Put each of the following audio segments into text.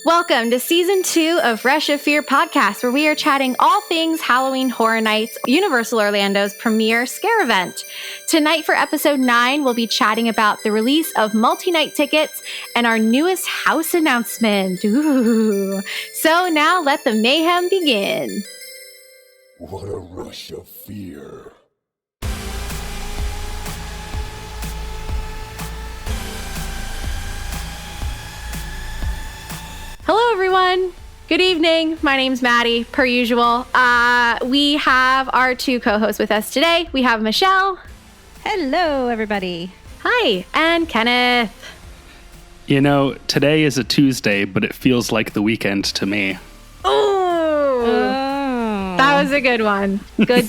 Welcome to Season 2 of Rush of Fear podcast, where we are chatting all things Halloween Horror Nights, Universal Orlando's premier scare event. Tonight for Episode 9, we'll be chatting about the release of multi-night tickets and our newest house announcement. Ooh. So now let the mayhem begin. What a rush of fear. Hello, everyone. Good evening. My name's Maddie, per usual. We have our two co-hosts with us today. We have Michelle. Hello, everybody. Hi. And Kenneth. You know, today is a Tuesday, but it feels like the weekend to me. Oh. That was a good one. Good.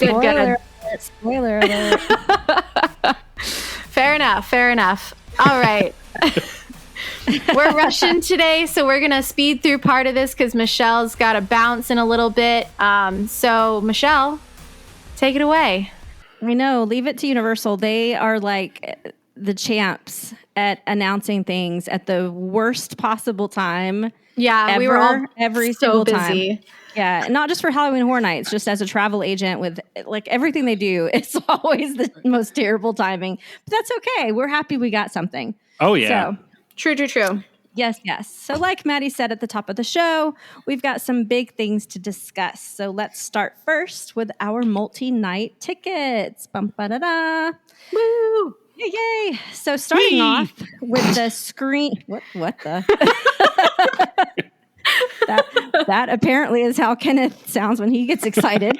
Spoiler alert. Fair enough. All right. We're rushing today, so we're going to speed through part of this because Michelle's got to bounce in a little bit. So, Michelle, take it away. I know. Leave it to Universal. They are like the champs at announcing things at the worst possible time. Yeah, we were all every so single busy. Time. Yeah, not just for Halloween Horror Nights, just as a travel agent with like everything they do, it's always the most terrible timing. But that's okay. We're happy we got something. Oh, yeah. So, True. Yes. So like Maddie said at the top of the show, we've got some big things to discuss. So let's start first with our multi-night tickets. Bum-ba-da-da. Woo! Yay. So starting off with the screen. What the? that apparently is how Kenneth sounds when he gets excited.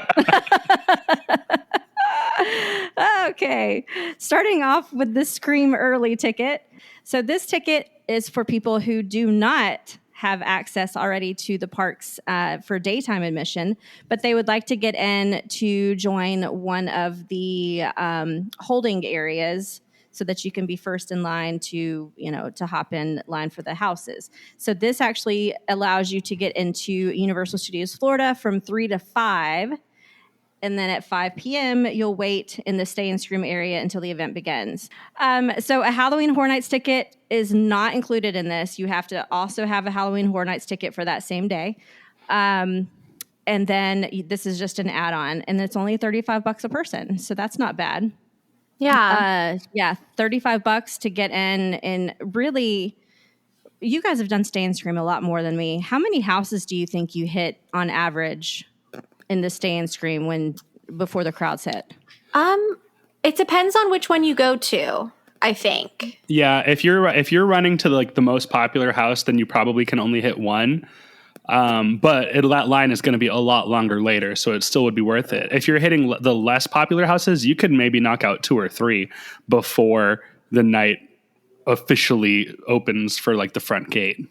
Okay. Starting off with the Scream Early ticket. So this ticket is for people who do not have access already to the parks for daytime admission, but they would like to get in to join one of the holding areas so that you can be first in line to hop in line for the houses. So this actually allows you to get into Universal Studios Florida from 3 to 5. And then at 5 p.m., you'll wait in the Stay and Scream area until the event begins. So a Halloween Horror Nights ticket is not included in this. You have to also have a Halloween Horror Nights ticket for that same day. And then this is just an add-on. And it's only $35 a person. So that's not bad. Yeah. $35 to get in. And really, you guys have done Stay and Scream a lot more than me. How many houses do you think you hit on average in the Stay and Scream before the crowds hit? It depends on which one you go to, I think. Yeah, if you're running to like the most popular house, then you probably can only hit one. But that line is going to be a lot longer later, so it still would be worth it. If you're hitting the less popular houses, you could maybe knock out 2 or 3 before the night officially opens for like the front gate.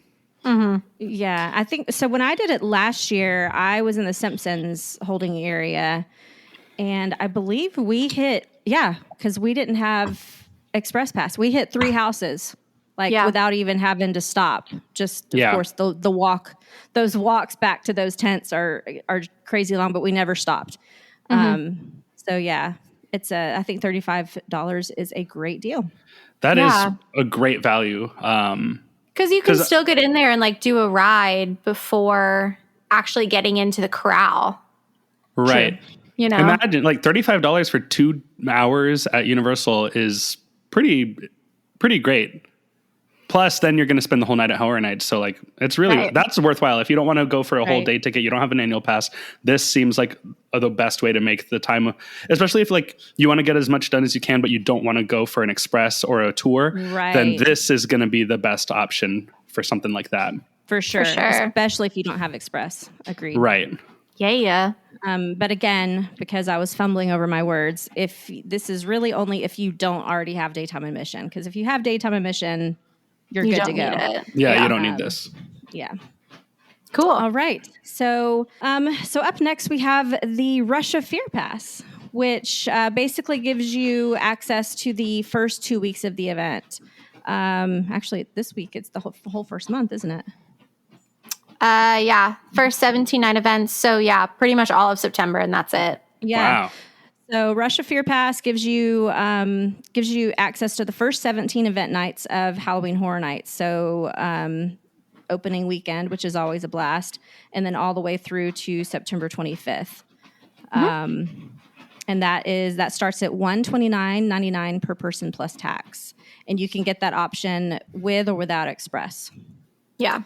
Mm-hmm. Yeah, I think so. When I did it last year, I was in the Simpsons holding area, and I believe we hit, because we didn't have Express Pass. We hit 3 houses, without even having to stop. Just, of course, the walk, those walks back to those tents are crazy long, but we never stopped. Mm-hmm. It's I think $35 is a great deal. That is a great value. Because you can still get in there and like do a ride before actually getting into the corral. Right. You know, imagine like $35 for 2 hours at Universal is pretty great. Plus, then you're going to spend the whole night at Horror Nights. So like, it's really, that's worthwhile. If you don't want to go for a whole day ticket, you don't have an annual pass. This seems like the best way to make the time, especially if like you want to get as much done as you can, but you don't want to go for an express or a tour. Right. Then this is going to be the best option for something like that. For sure. Especially if you don't have express. Agreed. Right. Yeah. But again, because I was fumbling over my words, if this is really only if you don't already have daytime admission, because if you have daytime admission, you're good to go. Yeah, you don't need this. Yeah. Cool. All right. So up next we have the Rush of Fear Pass, which basically gives you access to the first 2 weeks of the event. Actually, this week it's the whole first month, isn't it? First 17 night events. So pretty much all of September, and that's it. Yeah. Wow. So Rush of Fear Pass gives you access to the first 17 event nights of Halloween Horror Nights. So opening weekend, which is always a blast, and then all the way through to September 25th. And that starts at $129.99 per person plus tax. And you can get that option with or without Express. Yeah.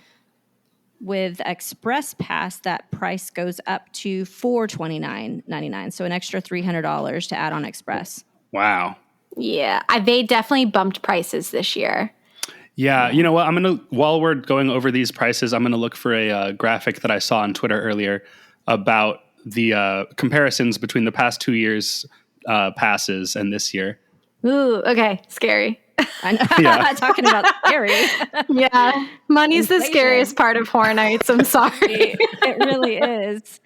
With Express Pass, that price goes up to $429.99. So an extra $300 to add on Express. Wow. Yeah. They definitely bumped prices this year. Yeah. You know what? While we're going over these prices, I'm going to look for a graphic that I saw on Twitter earlier about the comparisons between the past 2 years passes and this year. Ooh, okay. Scary. I know. Yeah. Talking about scary. Yeah. Money's the Inflation. scariest part of Horror Nights. I'm sorry. It really is.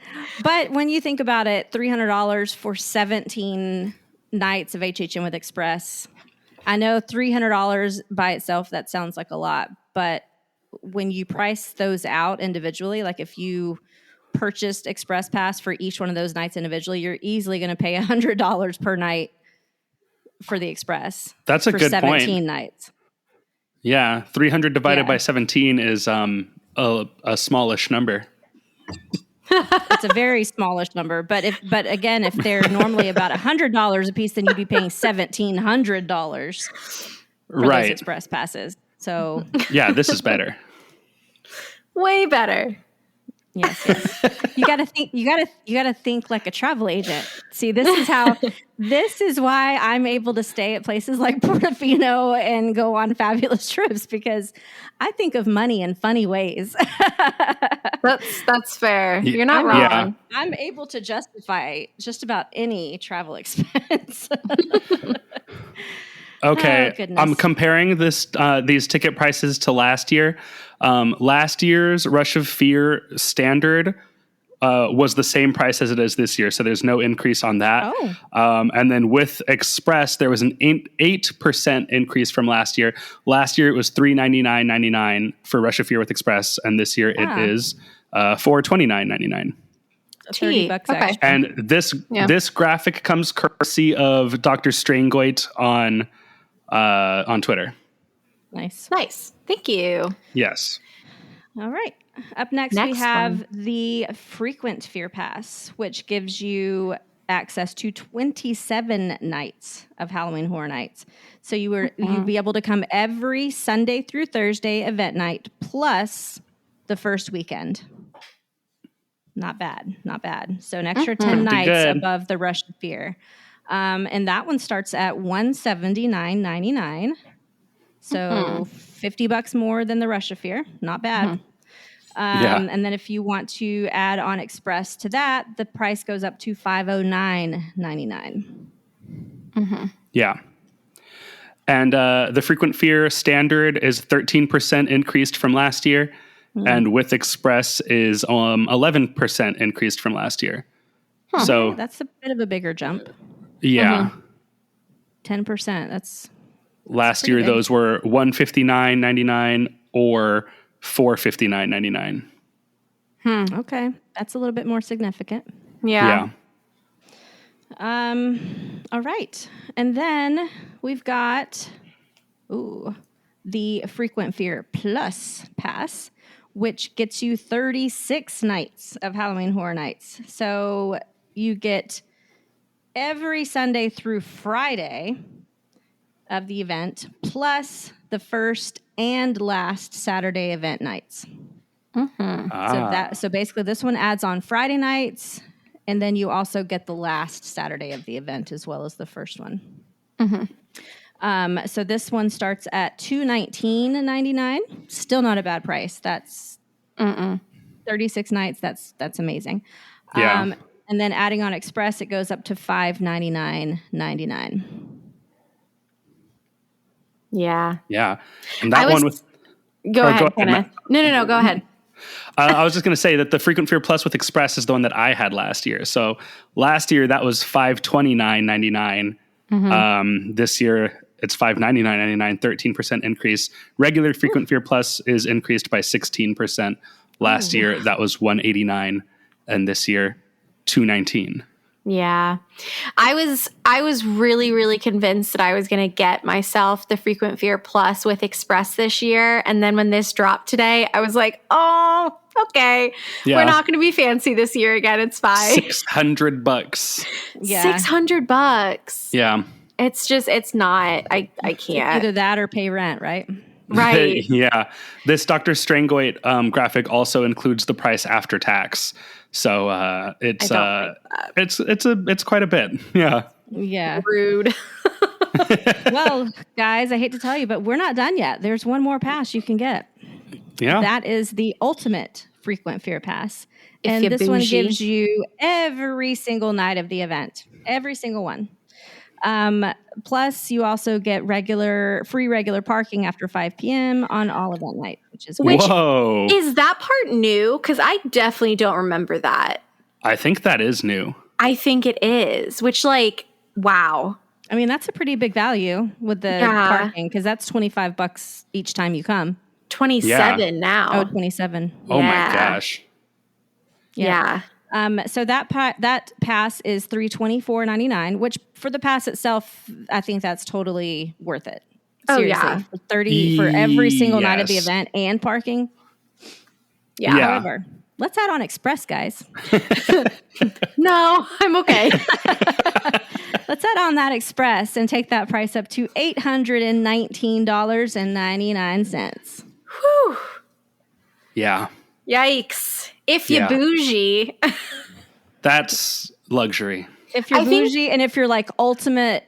But when you think about it, $300 for 17 nights of HHN with Express. I know $300 by itself, that sounds like a lot. But when you price those out individually, like if you purchased Express Pass for each one of those nights individually, you're easily going to pay $100 per night for the Express. That's a for good 17 point. nights. Yeah. 300 divided by 17 is a smallish number. It's a very smallish number, but again, if they're normally about $100 a piece, then you'd be paying $1,700 for those Express passes. So Yeah, this is better. Way better. yes. You gotta think like a travel agent. See, this is why I'm able to stay at places like Portofino and go on fabulous trips, because I think of money in funny ways. That's fair. You're not wrong. Yeah. I'm able to justify just about any travel expense. Okay, Oh, goodness. I'm comparing these ticket prices to last year. Last year's Rush of Fear standard was the same price as it is this year, so there's no increase on that. Oh. And then with Express, there was an 8% increase from last year. Last year it was $399.99 for Rush of Fear with Express, and this year it is $429.99. $30 Okay. extra. And this graphic comes courtesy of Dr. Strangoit on Twitter. Nice. Thank you. Yes. All right. Up next we have the Frequent Fear Pass, which gives you access to 27 nights of Halloween Horror Nights. So you'd be able to come every Sunday through Thursday event night plus the first weekend. Not bad. So an extra 10 nights good. above the Rush of Fear. And that one starts at $179.99. So $50 more than the Rush of Fear. Not bad. And then if you want to add on Express to that, the price goes up to $509.99. Yeah. And the Frequent Fear standard is 13% increased from last year. And with Express is 11% increased from last year. So That's a bit of a bigger jump. yeah. 10%. That's Last year, big. those were $159.99 or $459.99. okay. That's a little bit more significant. Yeah. All right. And then we've got the Frequent Fear Plus Pass, which gets you 36 nights of Halloween Horror Nights. So you get every Sunday through Friday of the event, plus the first and last Saturday event nights. So basically this one adds on Friday nights, and then you also get the last Saturday of the event as well as the first one. So this one starts at $219.99. Still not a bad price. That's 36 nights. That's amazing. Yeah. And then adding on Express, it goes up to $599.99. Yeah. Yeah. And that one with... Go ahead, Kenneth. Matt. No, go ahead. I was just going to say that the Frequent Fear Plus with Express is the one that I had last year. So last year that was $529.99. This year it's $599.99, 13% increase. Regular Frequent Fear Plus is increased by 16%. Last year that was $189, and this year $219. Yeah. I was really, really convinced that I was going to get myself the Frequent Fear Plus with Express this year. And then when this dropped today, I was like, oh, okay. Yeah. We're not going to be fancy this year again. It's fine. $600. Yeah. $600. Yeah. It's just, it's not. I can't. Either that or pay rent, right? Right. Yeah. This Dr. Strangoit graphic also includes the price after tax. So it's it's quite a bit. Yeah. Yeah. Rude. Well, guys, I hate to tell you, but we're not done yet. There's one more pass you can get. Yeah. That is the ultimate Frequent Fear Pass. If And you're this one bougie. gives you every single night of the event. Every single one. Plus, you also get free regular parking after 5 p.m. on all event night, which is great. Whoa. Is that part new? Because I definitely don't remember that. I think that is new. I think it is, which like, wow. I mean, that's a pretty big value with the Yeah. parking because that's $25 each time you come. 27 now. Oh, 27. Oh my Yeah. gosh. Yeah. So that pass is $324.99, which for the pass itself, I think that's totally worth it. Oh, Seriously, yeah. for 30 for every single night of the Yes. event and parking. Yeah. Yeah. However, let's add on Express, guys. No, I'm okay. Let's add on that Express and take that price up to $819.99. Whew. Yeah. Yikes. If you Yeah. bougie. That's luxury. If you're I think- bougie and if you're like ultimate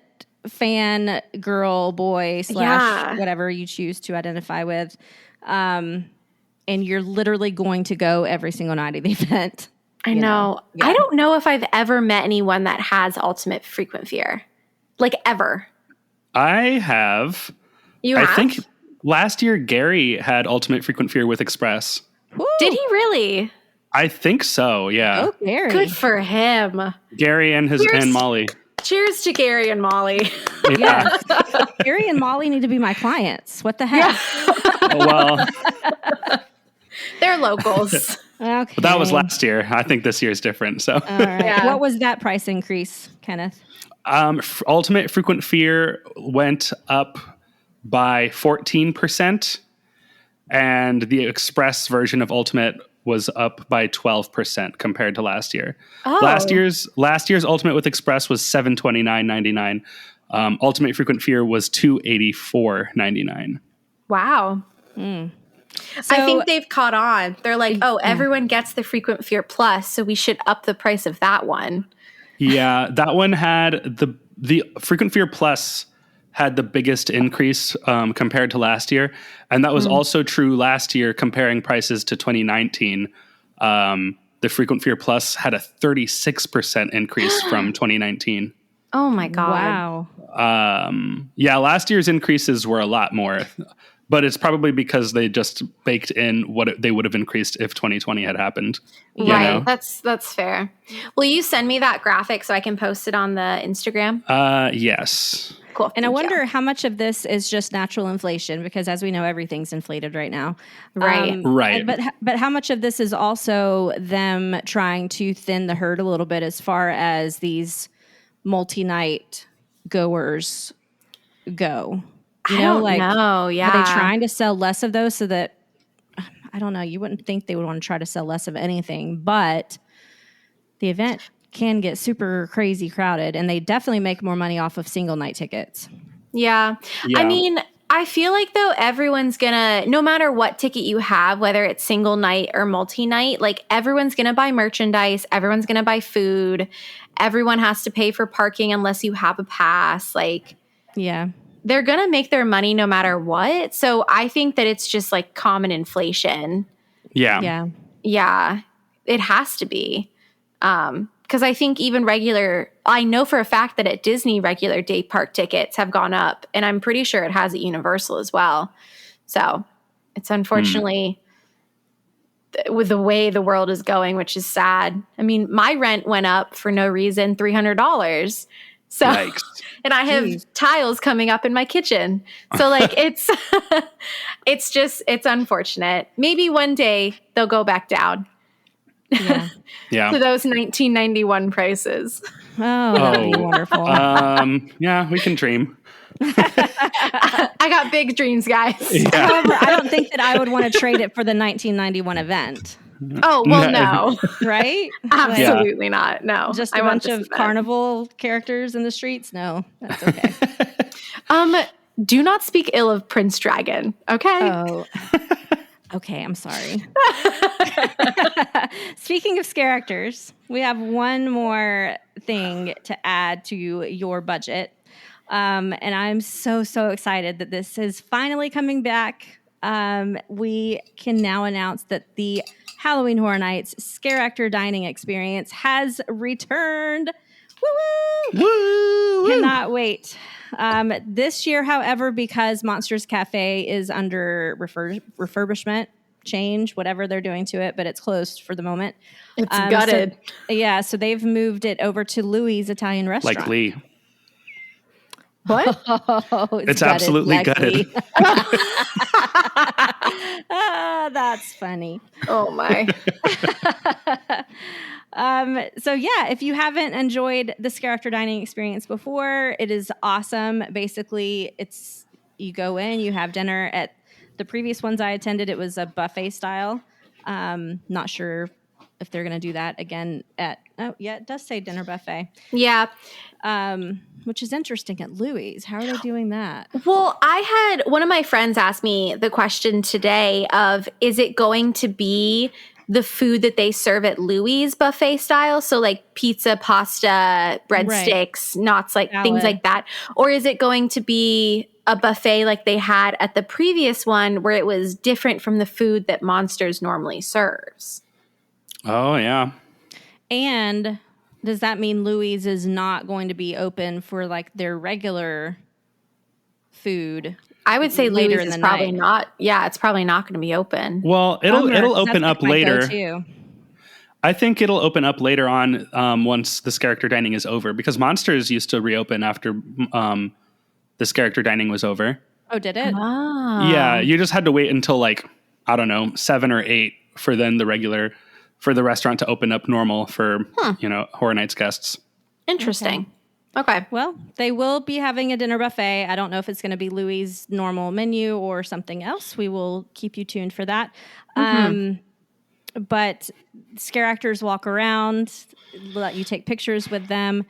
fan, girl, boy, / Yeah. whatever you choose to identify with, and you're literally going to go every single night of the event. I you know. Yeah. I don't know if I've ever met anyone that has ultimate frequent fear. Like ever. I have. You have? I think last year Gary had ultimate frequent fear with Express. Woo! Did he really? I think so. Yeah. Oh, Gary. Good for him. Gary and Cheers. and Molly. Cheers to Gary and Molly. Yeah. Gary and Molly need to be my clients. What the heck? Well, They're locals. Okay. but that was last year. I think this year is different. So, All right. Yeah. What was that price increase, Kenneth? ultimate frequent fear went up by 14%, and the Express version of Ultimate was up by 12% compared to last year. Oh. Last year's Ultimate with Express was $729.99. Ultimate frequent fear was $284.99. Wow. I think they've caught on. They're like, oh, everyone gets the frequent fear plus, so we should up the price of that one. Yeah, that one had the frequent fear plus had the biggest increase compared to last year, and that was also true last year. Comparing prices to 2019, the frequent fear plus had a 36% increase from 2019. Oh my God. Wow. Yeah, last year's increases were a lot more, but it's probably because they just baked in what they would have increased if 2020 had happened. you Right. know? That's fair. Will you send me that graphic so I can post it on the Instagram? Yes. Cool. And I Thank you. wonder how much of this is just natural inflation, because as we know, everything's inflated right now. Right. Right. But how much of this is also them trying to thin the herd a little bit as far as these multi-night goers go? I don't know. Yeah. Are they trying to sell less of those so that, I don't know, you wouldn't think they would want to try to sell less of anything, but the event can get super crazy crowded, and they definitely make more money off of single night tickets. Yeah. Yeah. I mean, I feel like though everyone's gonna, no matter what ticket you have, whether it's single night or multi-night, like everyone's gonna buy merchandise, everyone's gonna buy food, everyone has to pay for parking unless you have a pass. Like Yeah. they're gonna make their money no matter what. So I think that it's just like common inflation. Yeah. Yeah. Yeah, it has to be. Because I think even I know for a fact that at Disney, regular day park tickets have gone up, and I'm pretty sure it has at Universal as well. So it's unfortunately with the way the world is going, which is sad. I mean, my rent went up for no reason, $300. So, Yikes. and I have tiles coming up in my kitchen. So like it's it's unfortunate. Maybe one day they'll go back down. Yeah. Yeah. to those 1991 prices. Oh, that'd be wonderful. Yeah, we can dream. I got big dreams, guys. Yeah. However, I don't think that I would want to trade it for the 1991 event, Oh, well, no. right? Absolutely not. No. Just I a want bunch of this event. carnival characters in the streets? No, that's okay. Do not speak ill of Prince Dragon, okay? Oh, okay. I'm sorry. Speaking of scare actors, we have one more thing to add to your budget. And I'm so excited that this is finally coming back. We can now announce that the Halloween Horror Nights Scare Actor Dining Experience has returned. Woo! Woo! Cannot wait. This year, however, because Monsters Cafe is under refurbishment, change, whatever they're doing to it, but it's closed for the moment. It's gutted. So they've moved it over to Louis' Italian restaurant. Like Lee. What? Oh, It's absolutely gutted. That's funny. Oh, my. So yeah, if you haven't enjoyed the Scare Actor Dining experience before, it is awesome. Basically, you go in, you have dinner. At the previous ones I attended, it was a buffet style. Not sure if they're going to do that again it does say dinner buffet. Yeah. Which is interesting at Louis. How are they doing that? Well, I had one of my friends ask me the question today of, is it going to be the food that they serve at Louis' buffet style? So like pizza, pasta, breadsticks, knots, like things like that. Or is it going to be a buffet like they had at the previous one where it was different from the food that Monsters normally serves? Oh, yeah. And does that mean Louis is not going to be open for like their regular food? I would say later Louis in is the probably night? not. Yeah, it's probably not going to be open. Well, it'll open up later. Too. I think it'll open up later on once this character dining is over, because Monsters used to reopen after this character dining was over. Oh, did it? Oh. Yeah, you just had to wait until like, I don't know, 7 or 8 for then for the restaurant to open up normal for, Horror Nights guests. Interesting. Okay. Well, they will be having a dinner buffet. I don't know if it's going to be Louis' normal menu or something else. We will keep you tuned for that. But scare actors walk around, let you take pictures with them.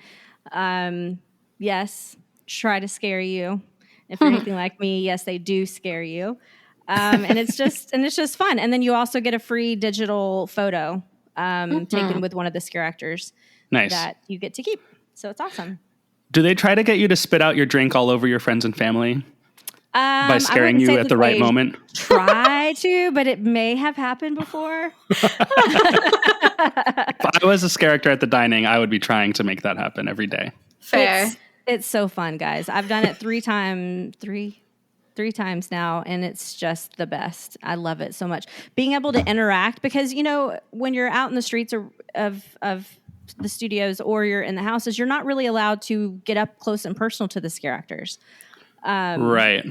Yes, try to scare you. If you're anything like me, yes, they do scare you. And it's just fun. And then you also get a free digital photo taken with one of the scare actors that you get to keep. So it's awesome. Do they try to get you to spit out your drink all over your friends and family by scaring you at the right moment? Try to, but it may have happened before. If I was a scare actor at the dining, I would be trying to make that happen every day. Fair. It's so fun, guys. I've done it three times now, and it's just the best. I love it so much. Being able to interact, because, when you're out in the streets of the studios or you're in the houses, you're not really allowed to get up close and personal to the scare actors. Right.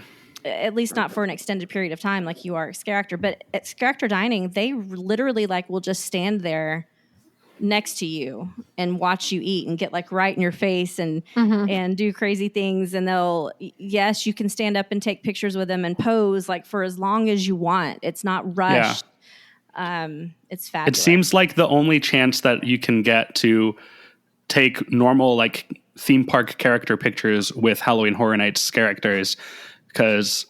At least not for an extended period of time like you are a scare actor. But at Scare Actor Dining, they literally will just stand there next to you and watch you eat and get right in your face and do crazy things. And you can stand up and take pictures with them and pose for as long as you want. It's not rushed. Yeah. It's fabulous. It seems like the only chance that you can get to take normal theme park character pictures with Halloween Horror Nights characters, because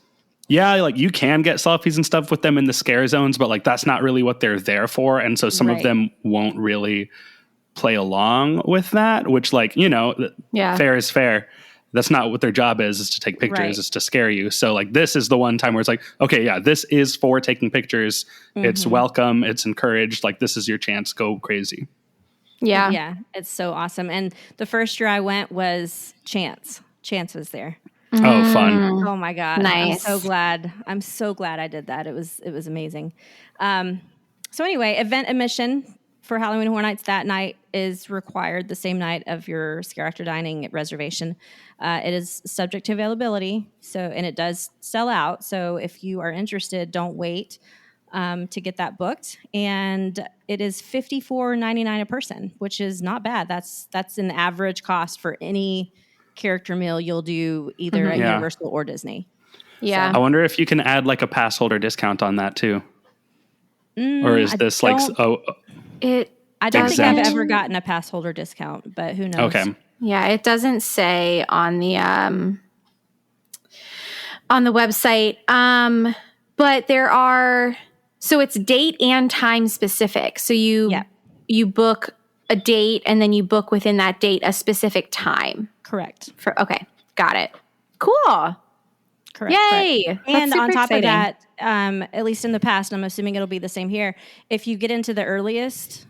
you can get selfies and stuff with them in the scare zones, but that's not really what they're there for. And so some of them won't really play along with that, which fair is fair. That's not what their job is to take pictures, is to scare you. So this is the one time where it's okay, yeah, this is for taking pictures. It's welcome. It's encouraged. this is your chance. Go crazy. Yeah. Yeah. It's so awesome. And the first year I went was Chance. Chance was there. Oh, fun. Oh my God. Nice. I'm so glad I did that. It was amazing. So anyway, event admission for Halloween Horror Nights that night is required the same night of your Scare Actor Dining reservation. It is subject to availability, and it does sell out. So if you are interested, don't wait. to get that booked, and it is $54.99 a person, which is not bad. That's an average cost for any character meal you'll do either at Yeah. Universal or Disney. Yeah. I wonder if you can add like a pass holder discount on that too. Or is this like, I don't think Exempt. I've ever gotten a pass holder discount, but who knows? okay. Yeah, it doesn't say on the website. But there are, so it's date and time specific. So you book a date and then you book within that date a specific time. Correct. Okay, got it. Cool. Correct. Yay. Correct. That's And super on top exciting. of that, at least in the past, I'm assuming it'll be the same here. If you get into the earliest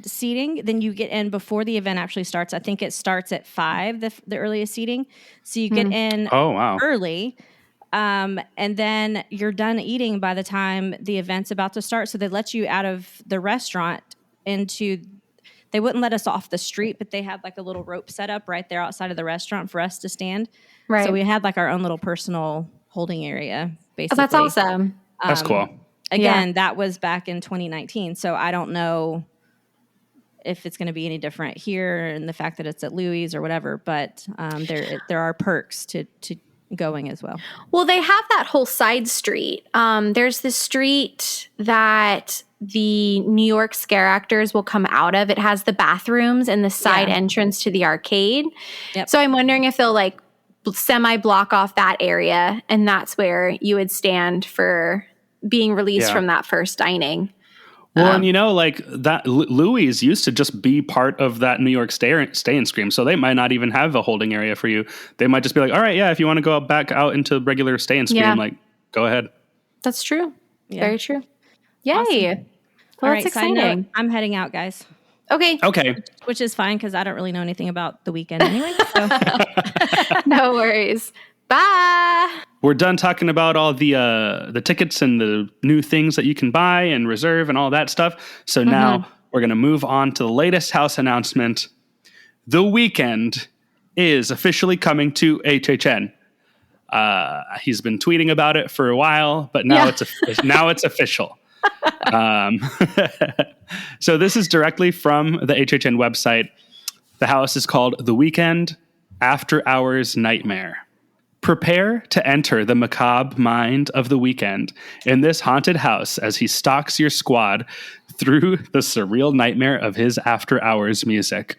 seating, then you get in before the event actually starts. I think it starts at 5, the earliest seating. So you get in early, and then you're done eating by the time the event's about to start. So they let you out of the restaurant they wouldn't let us off the street, but they had like a little rope set up right there outside of the restaurant for us to stand. Right. So we had like our own little personal holding area, basically. Oh, that's awesome. That's cool. Again, that was back in 2019. So I don't know if it's going to be any different here and the fact that it's at Louis or whatever, but there are perks to going as well. Well, they have that whole side street. There's this street that the New York Scare Actors will come out of. It has the bathrooms and the side entrance to the arcade. Yep. So I'm wondering if they'll like semi-block off that area, and that's where you would stand for being released from that first dining. Well, and like that Louis used to just be part of that New York Stay and Scream. So they might not even have a holding area for you. They might just be like, all right, yeah, if you want to go back out into regular Stay and Scream, like go ahead. That's true. Yeah. Very true. Yay. Awesome. Well, All that's right, side exciting. note, I'm heading out, guys. Okay. Which is fine because I don't really know anything about the weekend anyway. So. No worries. Bye. We're done talking about all the tickets and the new things that you can buy and reserve and all that stuff. So now we're going to move on to the latest house announcement. The Weeknd is officially coming to HHN. He's been tweeting about it for a while, but now it's official. So this is directly from the HHN website. The house is called The Weeknd After Hours Nightmare. Prepare to enter the macabre mind of The Weeknd in this haunted house as he stalks your squad through the surreal nightmare of his after hours music.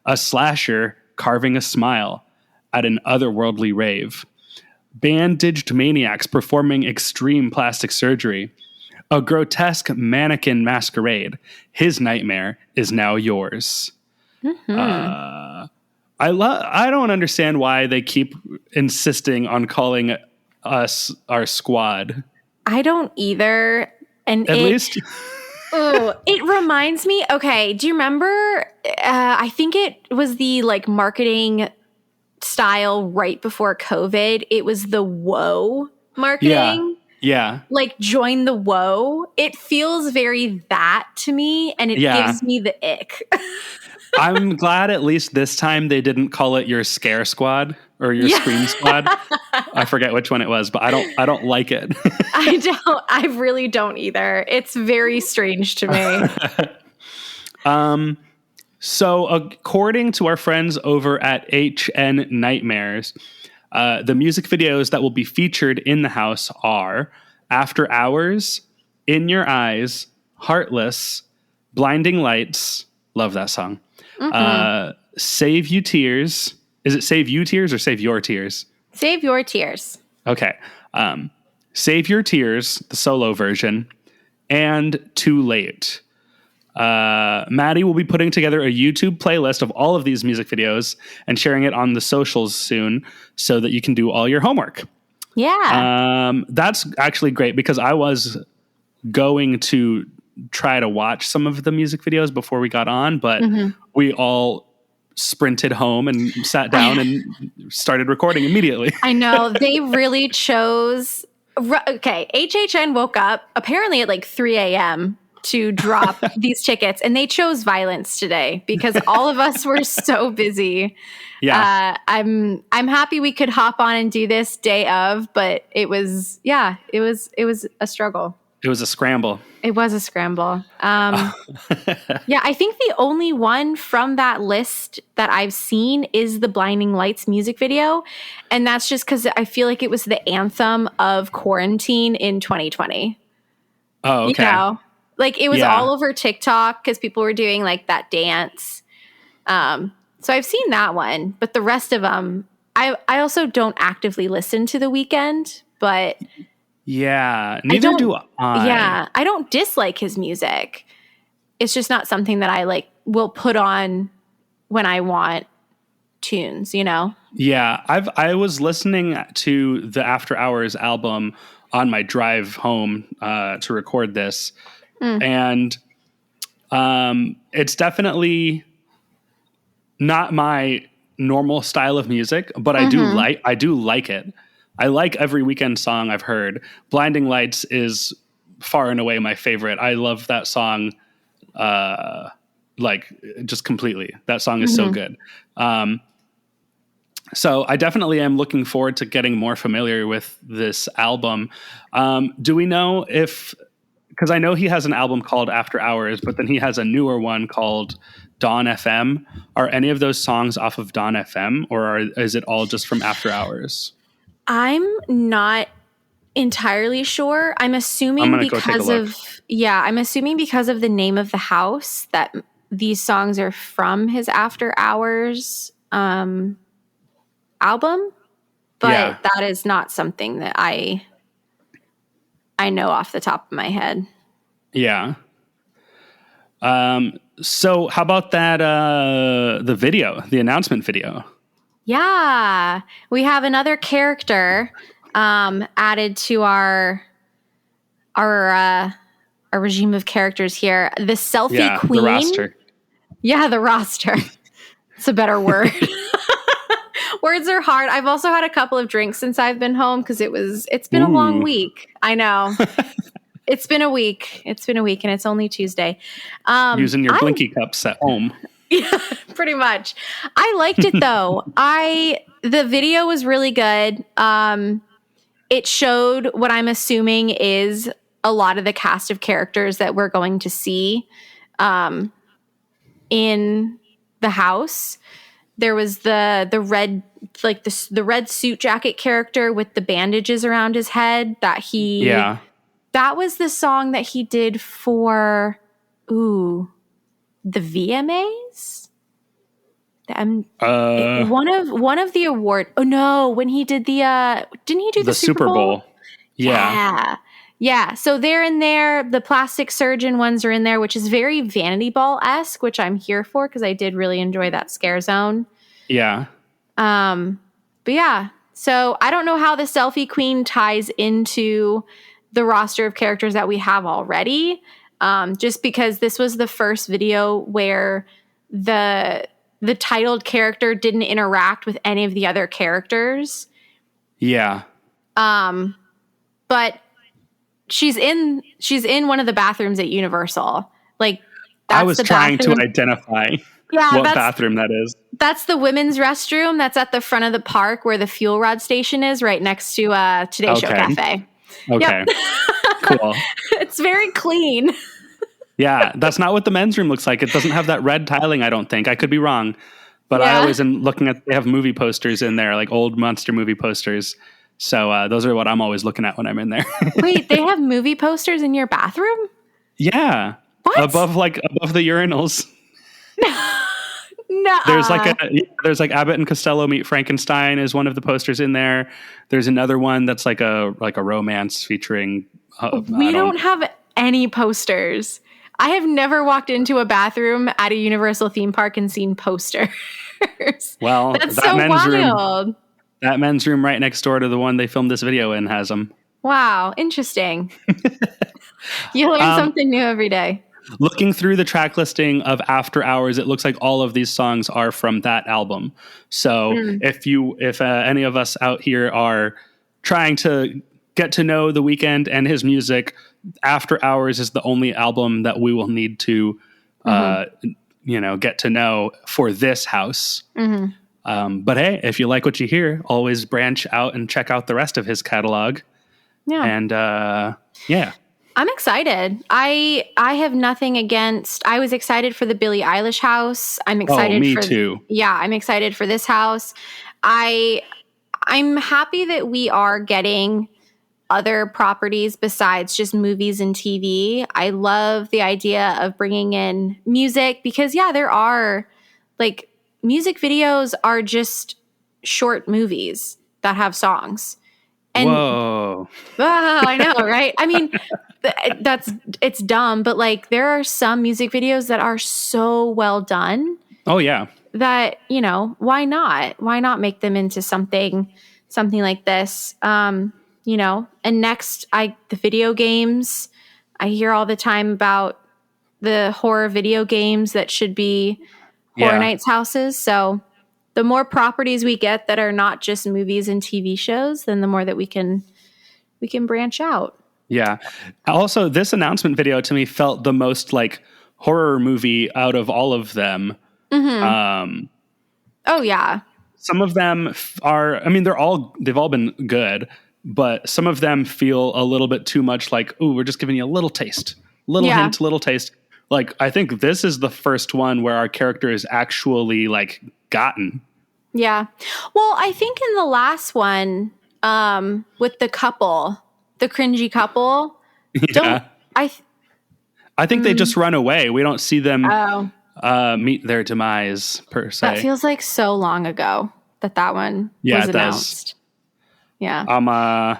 A slasher carving a smile at an otherworldly rave. Bandaged maniacs performing extreme plastic surgery. A grotesque mannequin masquerade. His nightmare is now yours. I don't understand why they keep insisting on calling us our squad. I don't either. And At least. It reminds me. Okay, do you remember? I think it was the like marketing style right before COVID. It was the Whoa marketing. Yeah. Like join the Whoa. It feels very that to me, and it gives me the ick. I'm glad at least this time they didn't call it your scare squad or your scream squad. I forget which one it was, but I don't like it. I really don't either. It's very strange to me. So according to our friends over at HN Nightmares, the music videos that will be featured in the house are After Hours, In Your Eyes, Heartless, Blinding Lights. Love that song. Save You Tears. Is it Save You Tears or Save Your Tears? Save Your Tears. Okay. Save Your Tears, the solo version, and Too Late. Maddie will be putting together a YouTube playlist of all of these music videos and sharing it on the socials soon so that you can do all your homework. Yeah. That's actually great because I was going to try to watch some of the music videos before we got on, but we all sprinted home and sat down and started recording immediately. I know. They really chose... Okay, HHN woke up apparently at like 3 a.m. to drop these tickets, and they chose violence today because all of us were so busy. Yeah. I'm happy we could hop on and do this day of, but it was a struggle. It was a scramble. It was a scramble. Yeah, I think the only one from that list that I've seen is the Blinding Lights music video. And that's just because I feel like it was the anthem of quarantine in 2020. Oh, okay. You know? Like it was Yeah. all over TikTok because people were doing like that dance. So I've seen that one, but the rest of them, I also don't actively listen to The Weeknd, but Yeah, neither do I. yeah, I don't dislike his music. It's just not something that I like will put on when I want tunes, you know? Yeah, I was listening to the After Hours album on my drive home to record this, and it's definitely not my normal style of music, but I do like it. I like every Weeknd song I've heard. Blinding Lights is far and away my favorite. I love that song, like just completely. That song is so good. So I definitely am looking forward to getting more familiar with this album. Do we know if, because I know he has an album called After Hours, but then he has a newer one called Dawn FM. Are any of those songs off of Dawn FM, or is it all just from After Hours? I'm not entirely sure. I'm assuming because I'm assuming because of the name of the house that these songs are from his After Hours album, but that is not something that I know off the top of my head. Yeah. So how about that the video, the announcement video? Yeah, we have another character added to our regime of characters here. The selfie queen. The roster. Yeah, the roster. It's a better word. Words are hard. I've also had a couple of drinks since I've been home because it's been a long week. I know. It's been a week. And it's only Tuesday. Using your blinky cups at home. Yeah, pretty much. I liked it though. The video was really good. It showed what I'm assuming is a lot of the cast of characters that we're going to see in the house. There was the red, like the red suit jacket character with the bandages around his head that was the song that he did for the VMAs. One of the award. Oh no, when he did didn't he do the Super Bowl? Yeah. So they're in there. The plastic surgeon ones are in there, which is very Vanity Ball-esque, which I'm here for because I did really enjoy that scare zone. Yeah. But yeah. So I don't know how the selfie queen ties into the roster of characters that we have already. Just because this was the first video where the titled character didn't interact with any of the other characters. Yeah. But she's in one of the bathrooms at Universal. Like that's I was trying to identify what bathroom that is. That's the women's restroom that's at the front of the park where the fuel rod station is, right next to Today Show Cafe. Okay. Yep. Cool. It's very clean. Yeah, that's not what the men's room looks like. It doesn't have that red tiling, I don't think. I could be wrong. But I always am looking at, they have movie posters in there, like old monster movie posters. So those are what I'm always looking at when I'm in there. Wait, they have movie posters in your bathroom? Yeah. What? Above the urinals. No. There's like Abbott and Costello Meet Frankenstein is one of the posters in there. There's another one that's like a romance featuring. We don't have any posters. I have never walked into a bathroom at a Universal theme park and seen posters. Well, that's so wild. That men's room right next door to the one they filmed this video in has them. Wow, interesting. You learn something new every day. Looking through the track listing of After Hours, it looks like all of these songs are from that album. So if any of us out here are trying to get to know The Weeknd and his music, After Hours is the only album that we will need to, get to know for this house. But hey, if you like what you hear, always branch out and check out the rest of his catalog. Yeah. And I'm excited. I have nothing against. I was excited for the Billie Eilish house. I'm excited me for too. Yeah, I'm excited for this house. I'm happy that we are getting other properties besides just movies and TV. I love the idea of bringing in music because there are like music videos are just short movies that have songs. And Whoa. I know, right? I mean, it's dumb, but like there are some music videos that are so well done Oh yeah. that, why not? Why not make them into something like this? And next the video games. I hear all the time about the horror video games that should be Horror Yeah. Nights houses. So the more properties we get that are not just movies and TV shows, then the more that we can branch out. Yeah. Also, this announcement video to me felt the most like horror movie out of all of them. Mm-hmm. Oh yeah. Some of them they've all been good, but some of them feel a little bit too much like, ooh, we're just giving you a little taste, hint, little taste. Like, I think this is the first one where our character is actually like gotten. Yeah. Well, I think in the last one, with the couple, the cringy couple, Yeah. I think they just run away. We don't see them meet their demise per se. That feels like so long ago that one was announced. Does. Yeah.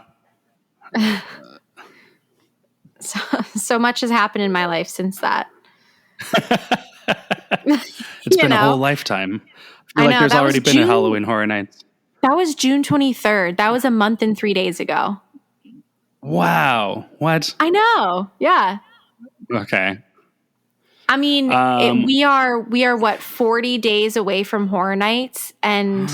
So much has happened in my life since that. It's been a whole lifetime. I feel like there's already been a Halloween Horror Nights. That was June 23rd. That was a month and 3 days ago. Wow. What? I know. Yeah. Okay. I mean, we are what, 40 days away from Horror Nights, and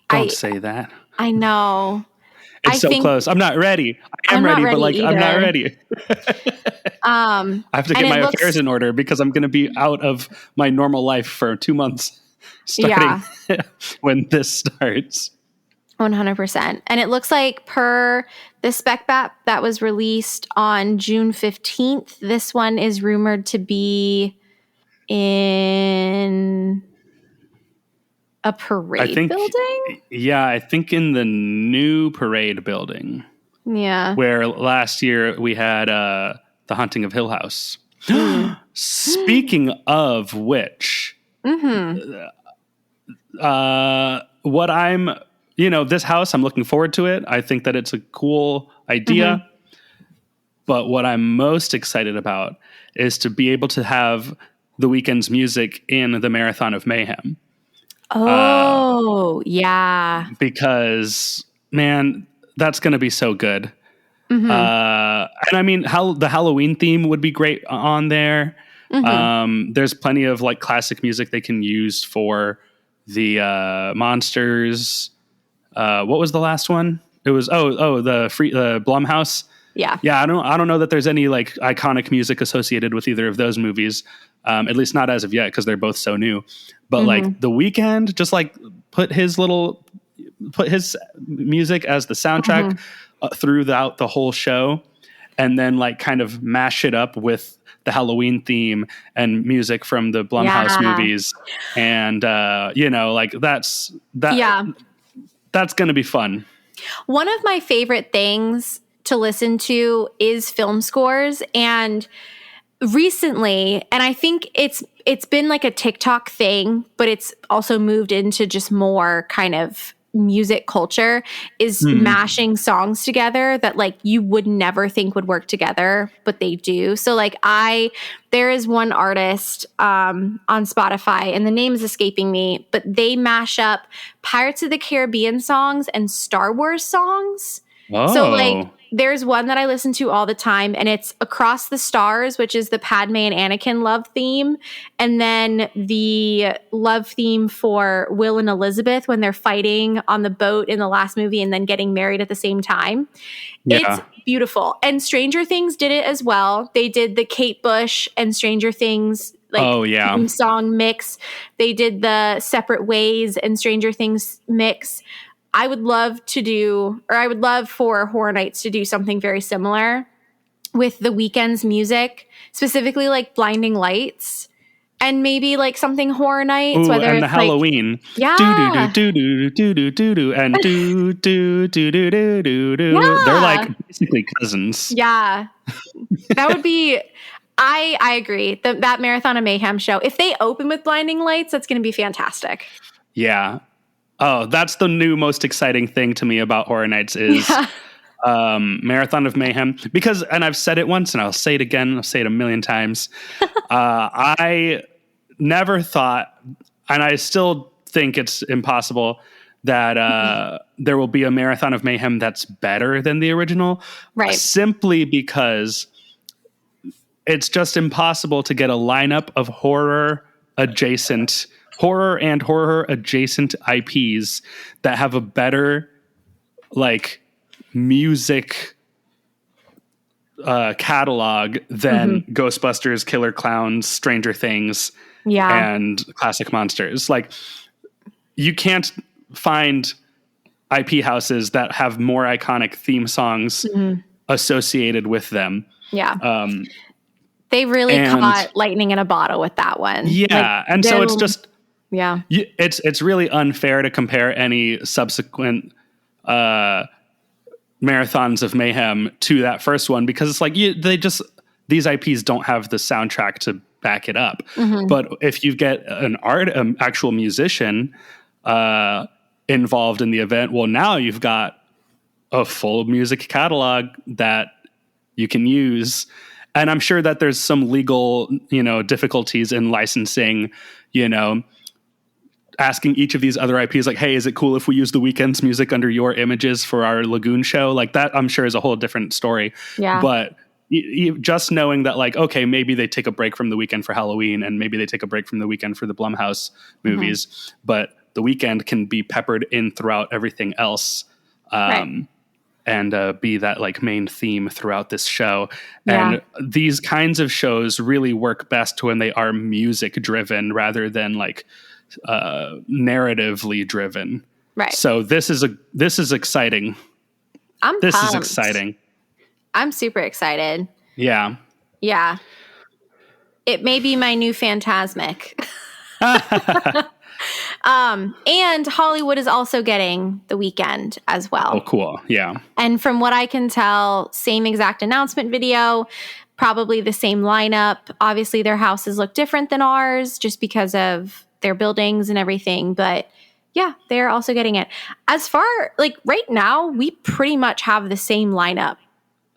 don't say that. I know. It's so close. I'm not ready. I am ready, but like either. I'm not ready. I have to get my affairs in order because I'm going to be out of my normal life for 2 months starting when this starts. 100%. And it looks like per the spec map that was released on June 15th, this one is rumored to be in a parade building? Yeah, I think in the new parade building. Yeah. Where last year we had The Haunting of Hill House. Speaking of which, what I'm, this house, I'm looking forward to it. I think that it's a cool idea. But what I'm most excited about is to be able to have the Weeknd's music in the Marathon of Mayhem. Oh, yeah. Because, man, that's going to be so good. And I mean, the Halloween theme would be great on there. There's plenty of like classic music they can use for the monsters. What was the last one? It was the Blumhouse. Yeah. Yeah, I don't know that there's any like iconic music associated with either of those movies. At least not as of yet, because they're both so new. But like The Weeknd, just like put his music as the soundtrack throughout the whole show, and then like kind of mash it up with the Halloween theme and music from the Blumhouse movies, and that's going to be fun. One of my favorite things to listen to is film scores, and recently, and I think it's been like a TikTok thing, but it's also moved into just more kind of music culture, is mashing songs together that like you would never think would work together, but they do. So like there is one artist on Spotify, and the name is escaping me, but they mash up Pirates of the Caribbean songs and Star Wars songs. Oh. So like there's one that I listen to all the time, and it's Across the Stars, which is the Padme and Anakin love theme, and then the love theme for Will and Elizabeth when they're fighting on the boat in the last movie and then getting married at the same time. Yeah. It's beautiful. And Stranger Things did it as well. They did the Kate Bush and Stranger Things theme song mix. They did the Separate Ways and Stranger Things mix. I would love for Horror Nights to do something very similar with the Weeknd's music, specifically like Blinding Lights. And maybe like something Horror Nights, Ooh, whether and it's the Halloween. Yeah. Do do do do do do do and do do do do do do do. Yeah. They're like basically cousins. Yeah. That would be I agree. That Marathon of Mayhem show, if they open with Blinding Lights, that's going to be fantastic. Yeah. Oh, that's the new most exciting thing to me about Horror Nights is Marathon of Mayhem. Because, and I've said it once and I'll say it again, I'll say it a million times. I never thought, and I still think it's impossible, that there will be a Marathon of Mayhem that's better than the original. Right. Simply because it's just impossible to get a lineup of horror and horror adjacent IPs that have a better like music catalog than Ghostbusters, Killer Clowns, Stranger Things, and Classic Monsters. Like, you can't find IP houses that have more iconic theme songs associated with them. Yeah. They really caught lightning in a bottle with that one. Yeah. Like, and so it's just, yeah, it's really unfair to compare any subsequent Marathons of Mayhem to that first one, because it's like these IPs don't have the soundtrack to back it up. But if you get an actual musician involved in the event, well, now you've got a full music catalog that you can use. And I'm sure that there's some legal, difficulties in licensing, asking each of these other IPs like, hey, is it cool if we use the Weeknd's music under your images for our Lagoon show? Like, that I'm sure is a whole different story. Yeah. But just knowing that, like, okay, maybe they take a break from the Weeknd for Halloween and maybe they take a break from the Weeknd for the Blumhouse movies, but the Weeknd can be peppered in throughout everything else. Right. And be that like main theme throughout this show. And these kinds of shows really work best when they are music driven rather than like narratively driven. Right. So this is exciting. This is exciting. I'm super excited. Yeah. Yeah. It may be my new Phantasmic. And Hollywood is also getting the Weeknd as well. Oh, cool. Yeah. And from what I can tell, same exact announcement video, probably the same lineup. Obviously, their houses look different than ours just because of their buildings and everything. But yeah, they're also getting it. As far, like right now, we pretty much have the same lineup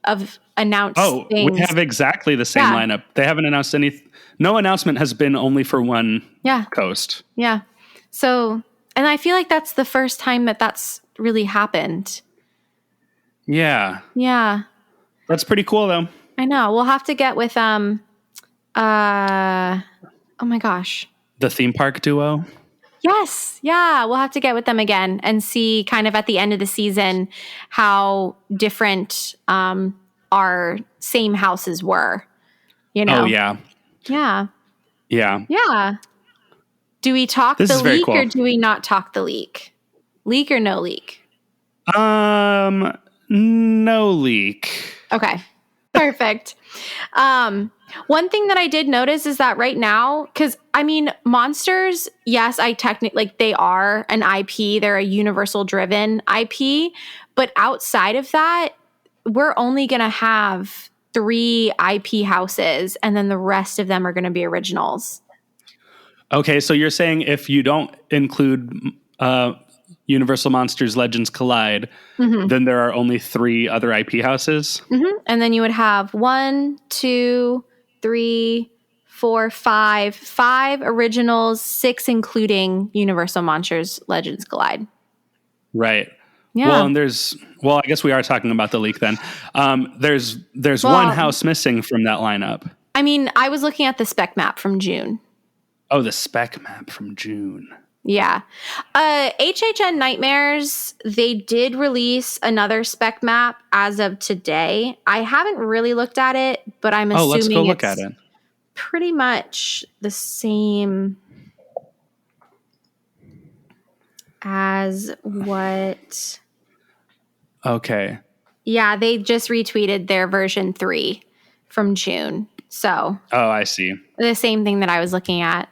of announced things. We have exactly the same lineup. They haven't announced no announcement has been only for one coast. Yeah. So, and I feel like that's the first time that that's really happened. Yeah. Yeah. That's pretty cool though. I know. We'll have to get with oh my gosh. The theme park duo? Yes. Yeah. We'll have to get with them again and see kind of at the end of the season how different our same houses were. Oh yeah. Yeah. Yeah. Yeah. Do we talk the leak or do we not talk the leak? Leak or no leak? No leak. Okay. Perfect. One thing that I did notice is that right now, because I mean, Monsters, yes, they are an IP. They're a Universal driven IP. But outside of that, we're only going to have 3 IP houses, and then the rest of them are going to be originals. Okay, so you're saying if you don't include Universal Monsters Legends Collide, then there are only 3 other IP houses? And then you would have 1, 2, 3, 4, 5 originals, 6 including Universal Monsters Legends Collide. Right. Yeah. Well, and I guess we are talking about the leak then. There's one house missing from that lineup. I mean, I was looking at the spec map from June. Oh, the spec map from June. Yeah. HHN Nightmares, they did release another spec map as of today. I haven't really looked at it, but I'm assuming let's go look at it. Pretty much the same. as what? Okay. Yeah, they just retweeted their version 3 from June. So Oh, I see. the same thing that I was looking at.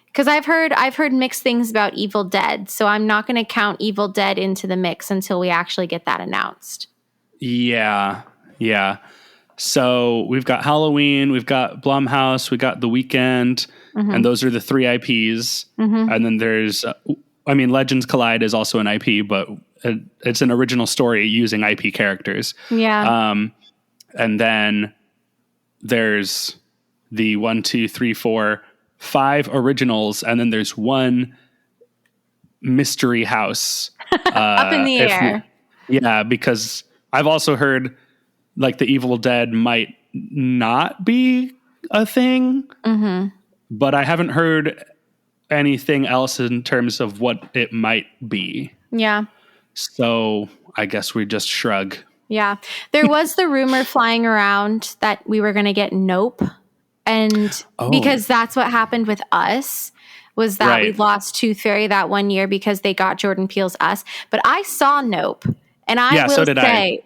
Because I've heard mixed things about Evil Dead, so I'm not going to count Evil Dead into the mix until we actually get that announced. Yeah. So we've got Halloween, we've got Blumhouse, we got The Weeknd, and those are the 3 IPs. And then there's, Legends Collide is also an IP, but it's an original story using IP characters. Yeah. And then there's the 1, 2, 3, 4, 5 originals, and then there's one mystery house Up in the air. Because I've also heard like the Evil Dead might not be a thing, but I haven't heard anything else in terms of what it might be. Yeah. So I guess we just shrug. Yeah. There was the rumor flying around that we were going to get Nope. And because that's what happened with Us, was that we lost Tooth Fairy that one year because they got Jordan Peele's Us. But I saw Nope. And I will say,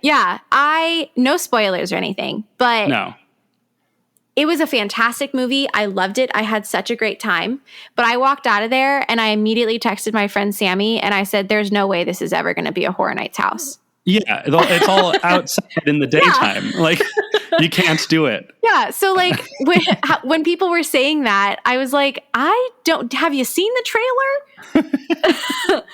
no spoilers or anything, but no. It was a fantastic movie. I loved it. I had such a great time. But I walked out of there and I immediately texted my friend Sammy and I said, there's no way this is ever going to be a Horror Nights house. Yeah, it's all outside in the daytime. Yeah. Like, you can't do it. Yeah, so like when people were saying that, I was like, have you seen the trailer?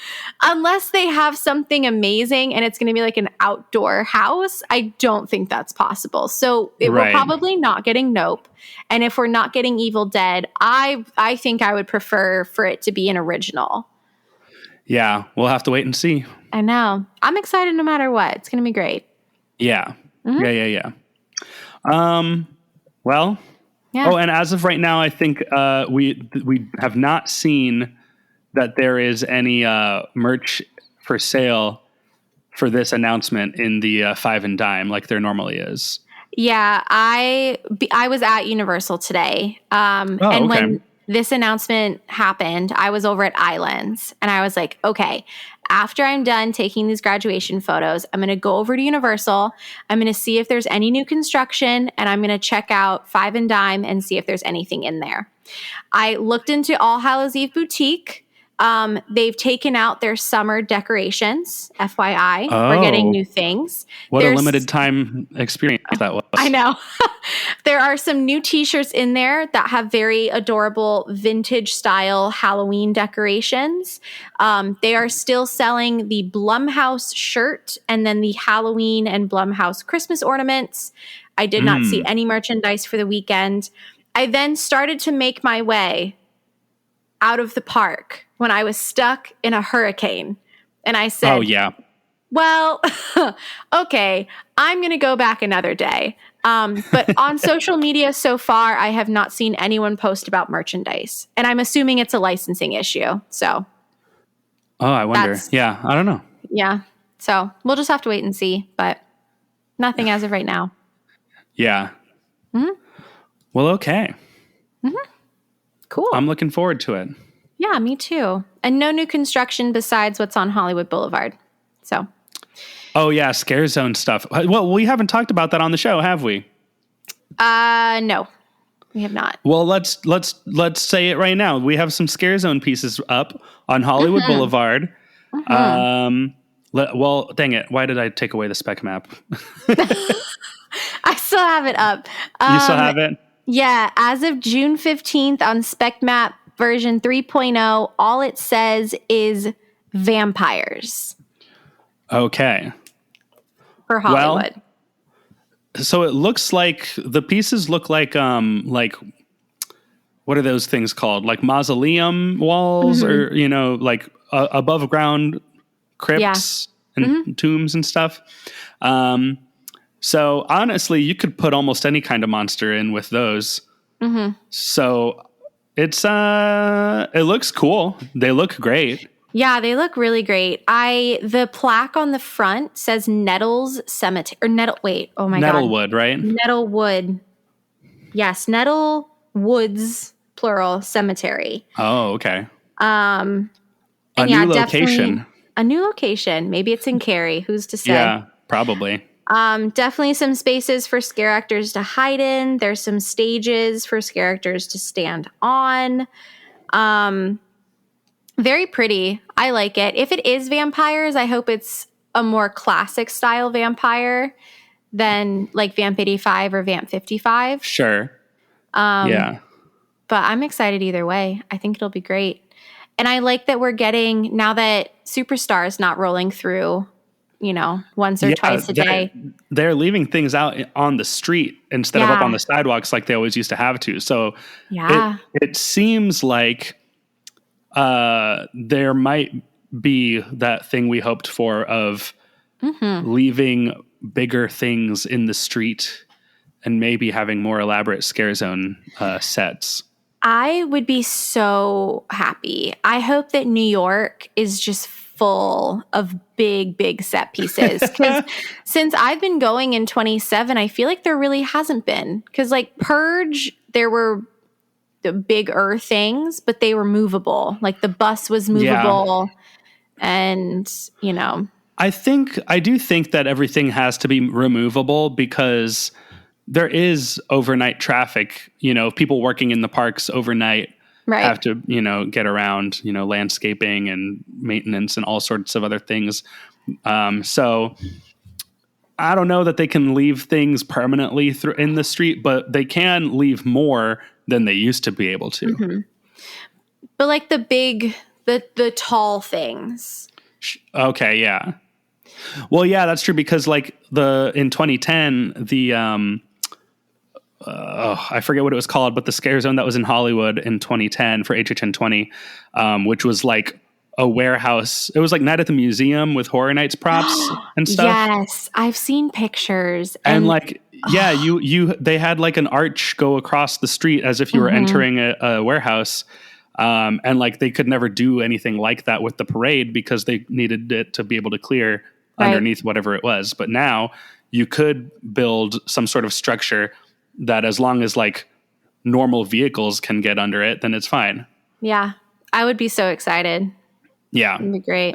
Unless they have something amazing and it's going to be like an outdoor house, I don't think that's possible. So we're probably not getting Nope. And if we're not getting Evil Dead, I think I would prefer for it to be an original. Yeah, we'll have to wait and see. I know. I'm excited no matter what. It's going to be great. Yeah. Yeah. Well. Yeah. Oh, and as of right now, I think we have not seen that there is any merch for sale for this announcement in the 5 and Dime like there normally is. Yeah, I was at Universal today. When this announcement happened, I was over at Islands and I was like, okay, after I'm done taking these graduation photos, I'm going to go over to Universal. I'm going to see if there's any new construction and I'm going to check out 5 and Dime and see if there's anything in there. I looked into All Hallows Eve Boutique. They've taken out their summer decorations, FYI. We're getting new things. What a limited time experience that was. I know. There are some new t-shirts in there that have very adorable vintage style Halloween decorations. They are still selling the Blumhouse shirt and then the Halloween and Blumhouse Christmas ornaments. I did not see any merchandise for the weekend. I then started to make my way out of the park when I was stuck in a hurricane. And I said, oh, yeah. Well, okay, I'm going to go back another day. But on social media so far, I have not seen anyone post about merchandise. And I'm assuming it's a licensing issue. So. Oh, I wonder. Yeah, I don't know. Yeah. So we'll just have to wait and see. But nothing as of right now. Yeah. Mm-hmm. Well, okay. Mm-hmm. Cool. I'm looking forward to it. Yeah, me too. And no new construction besides what's on Hollywood Boulevard. So. Oh yeah, Scare Zone stuff. Well, we haven't talked about that on the show, have we? No, we have not. Well, let's say it right now. We have some Scare Zone pieces up on Hollywood Boulevard. Well, dang it! Why did I take away the spec map? I still have it up. You still have it? Yeah, as of June 15th on SpecMap version 3.0, all it says is vampires. Okay. For Hollywood. Well, so it looks like the pieces look like what are those things called? Like mausoleum walls or, like above ground crypts and tombs and stuff. So honestly, you could put almost any kind of monster in with those. Mm-hmm. So it's it looks cool. They look great. Yeah, they look really great. The plaque on the front says Nettles Cemetery or Nettlewood, right? Nettlewood. Yes, Nettlewoods plural, cemetery. Oh, okay. And A new location. A new location. Maybe it's in Cary. Who's to say? Yeah, probably. Definitely some spaces for scare actors to hide in. There's some stages for scare actors to stand on. Very pretty. I like it. If it is vampires, I hope it's a more classic style vampire than like Vamp 85 or Vamp 55. Sure. Yeah. But I'm excited either way. I think it'll be great. And I like that we're getting, now that Superstar is not rolling through, once or twice a day. They're leaving things out on the street instead of up on the sidewalks like they always used to have to. So it seems like there might be that thing we hoped for of leaving bigger things in the street and maybe having more elaborate scare zone sets. I would be so happy. I hope that New York is just full of big set pieces. Because since I've been going in 27, I feel like there really hasn't been. Because like Purge, there were the bigger things, but they were movable. Like the bus was movable. And, I do think that everything has to be removable because there is overnight traffic, people working in the parks overnight have to, get around, landscaping and maintenance and all sorts of other things. So I don't know that they can leave things permanently in the street, but they can leave more than they used to be able to. Mm-hmm. But like the tall things. Okay. Yeah. Well, yeah, that's true because like in 2010, the, I forget what it was called, but the scare zone that was in Hollywood in 2010 for HHN 20, which was like a warehouse. It was like Night at the Museum with Horror Nights props and stuff. Yes, I've seen pictures. And like, they had like an arch go across the street as if you were entering a warehouse. And like they could never do anything like that with the parade because they needed it to be able to clear underneath whatever it was. But now you could build some sort of structure that as long as like normal vehicles can get under it, then it's fine. Yeah. I would be so excited. Yeah. It'd be great.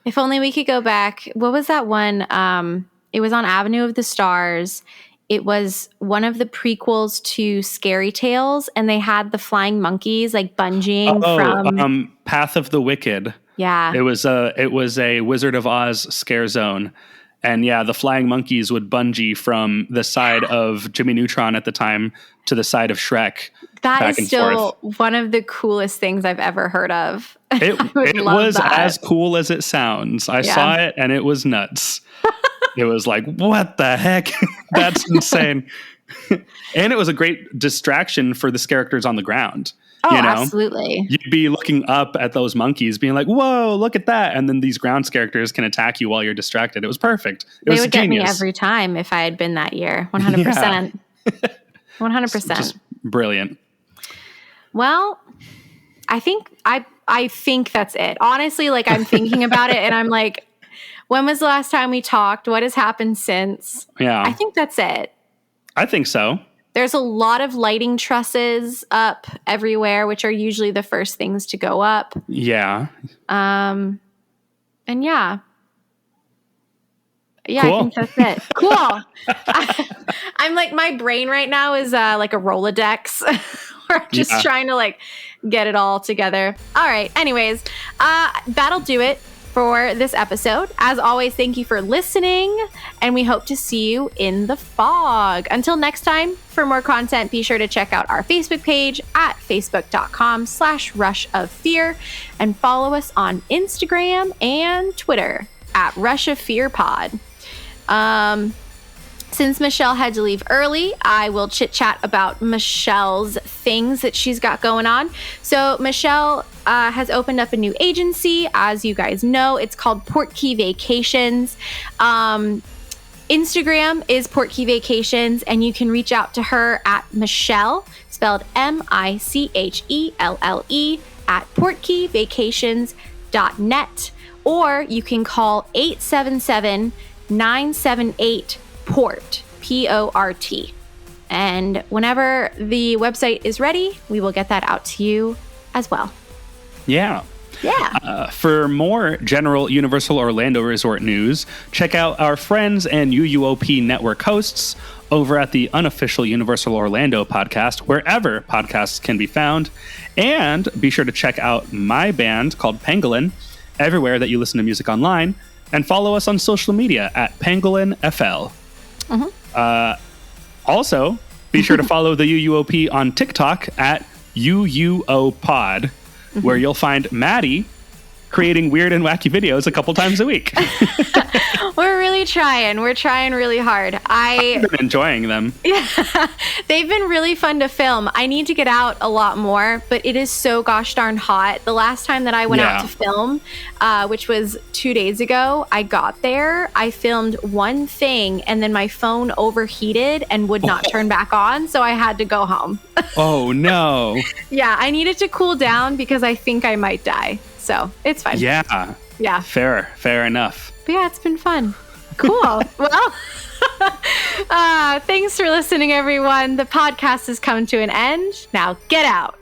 If only we could go back. What was that one? It was on Avenue of the Stars. It was one of the prequels to Scary Tales, and they had the flying monkeys like bungeeing from Path of the Wicked. Yeah. It was a Wizard of Oz scare zone. And yeah, the flying monkeys would bungee from the side of Jimmy Neutron at the time to the side of Shrek. That is still one of the coolest things I've ever heard of. It was as cool as it sounds. I saw it and it was nuts. It was like, what the heck? That's insane. And it was a great distraction for the characters on the ground. Oh, absolutely. You'd be looking up at those monkeys being like, whoa, look at that. And then these ground characters can attack you while you're distracted. It was perfect. They would get me every time if I had been that year. 100%. 100%. Just brilliant. Well, I think that's it. Honestly, like I'm thinking about it and I'm like, when was the last time we talked? What has happened since? Yeah. I think that's it. I think so. There's a lot of lighting trusses up everywhere, which are usually the first things to go up. Yeah. And yeah. Yeah, cool. I think that's it. Cool. I'm like, my brain right now is like a Rolodex. We're just trying to like get it all together. All right. Anyways, that'll do it for this episode. As always, thank you for listening, and we hope to see you in the fog. Until next time, for more content, be sure to check out our Facebook page at facebook.com/rushoffear and follow us on Instagram and Twitter at rushoffearpod. Since Michelle had to leave early, I will chit chat about Michelle's things that she's got going on. So Michelle has opened up a new agency. As you guys know, it's called Portkey Vacations. Instagram is Portkey Vacations, and you can reach out to her at Michelle, spelled MICHELLE, at portkeyvacations.net, or you can call 877-978-PORT, PORT, And whenever the website is ready, we will get that out to you as well. Yeah. Yeah. For more general Universal Orlando Resort news, check out our friends and UUOP network hosts over at the unofficial Universal Orlando podcast, wherever podcasts can be found. And be sure to check out my band called Pangolin everywhere that you listen to music online, and follow us on social media at PangolinFL. Also, be sure to follow the UUOP on TikTok at UUOPod, where you'll find Maddie creating weird and wacky videos a couple times a week. We're really trying. We're trying really hard. I've been enjoying them. Yeah, they've been really fun to film. I need to get out a lot more, but it is so gosh darn hot. The last time that I went out to film, which was 2 days ago, I got there, I filmed one thing, and then my phone overheated and would not turn back on, so I had to go home. Oh, no. Yeah, I needed to cool down because I think I might die. So it's fine. Yeah. Yeah. Fair enough. But yeah, it's been fun. Cool. Well, thanks for listening, everyone. The podcast has come to an end. Now get out.